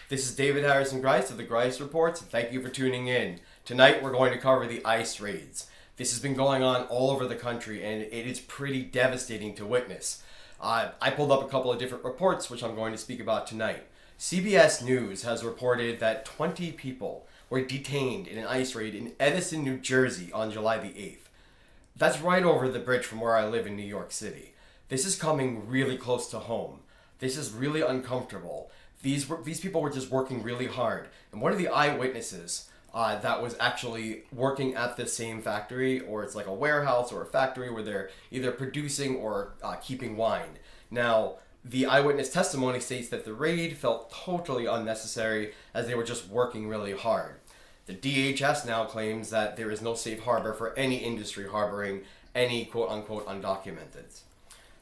This is David Harrison Greis of the Greis Report, and thank you for tuning in. Tonight we're going to cover the ICE raids. This has been going on all over the country, and it is pretty devastating to witness. I pulled up a couple of different reports, which I'm going to speak about tonight. CBS News has reported that 20 people were detained in an ICE raid in Edison, New Jersey on July the 8th. That's right over the bridge from where I live in New York City. This is coming really close to home. This is really uncomfortable. These people were just working really hard. And one of the eyewitnesses that was actually working at the same factory, or it's like a warehouse or a factory where they're either producing or keeping wine. Now, the eyewitness testimony states that the raid felt totally unnecessary as they were just working really hard. The DHS now claims that there is no safe harbor for any industry harboring any quote-unquote undocumented.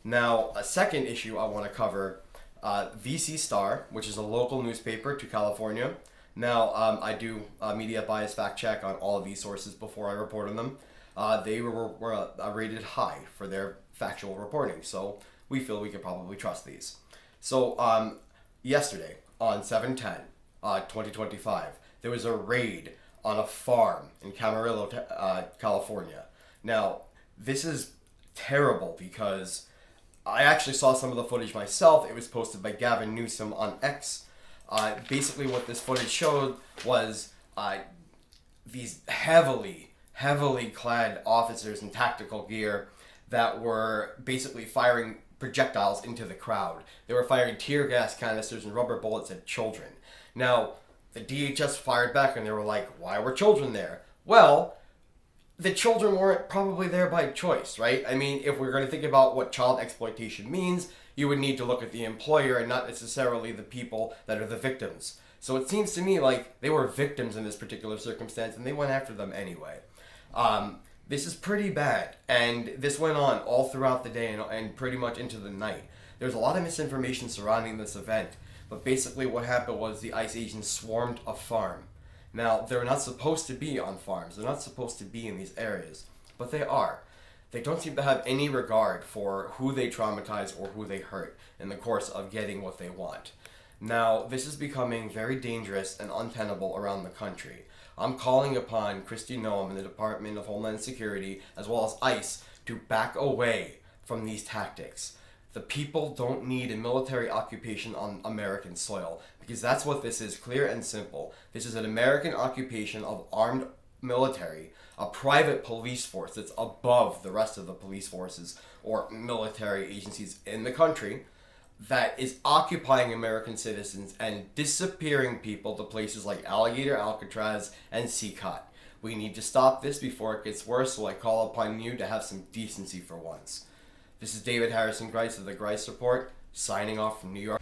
Now, a second issue I want to cover, VC Star, which is a local newspaper to California. Now, I do media bias fact check on all of these sources before I report on them. They were rated high for their factual reporting, so we feel we could probably trust these. So, yesterday, on 7/10/2025, there was a raid on a farm in Camarillo, California. Now, this is terrible because I actually saw some of the footage myself. It was posted by Gavin Newsom on X. Basically what this footage showed was these heavily clad officers in tactical gear that were basically firing projectiles into the crowd. They were firing tear gas canisters and rubber bullets at children. Now, the DHS fired back and they were like, why were children there? Well, the children weren't probably there by choice, right? I mean, if we're going to think about what child exploitation means, you would need to look at the employer and not necessarily the people that are the victims. So it seems to me like they were victims in this particular circumstance and they went after them anyway. This is pretty bad, and this went on all throughout the day and pretty much into the night. There's a lot of misinformation surrounding this event, but basically what happened was the ICE agents swarmed a farm. Now, they're not supposed to be on farms. They're not supposed to be in these areas, but they are. They don't seem to have any regard for who they traumatize or who they hurt in the course of getting what they want. Now, this is becoming very dangerous and untenable around the country. I'm calling upon Kristi Noem and the Department of Homeland Security, as well as ICE, to back away from these tactics. The people don't need a military occupation on American soil, because that's what this is, clear and simple. This is an American occupation of armed military, a private police force that's above the rest of the police forces or military agencies in the country that is occupying American citizens and disappearing people to places like Alligator, Alcatraz, and Seacot. We need to stop this before it gets worse, so I call upon you to have some decency for once. This is David Harrison Greis of the Greis Report, signing off from New York.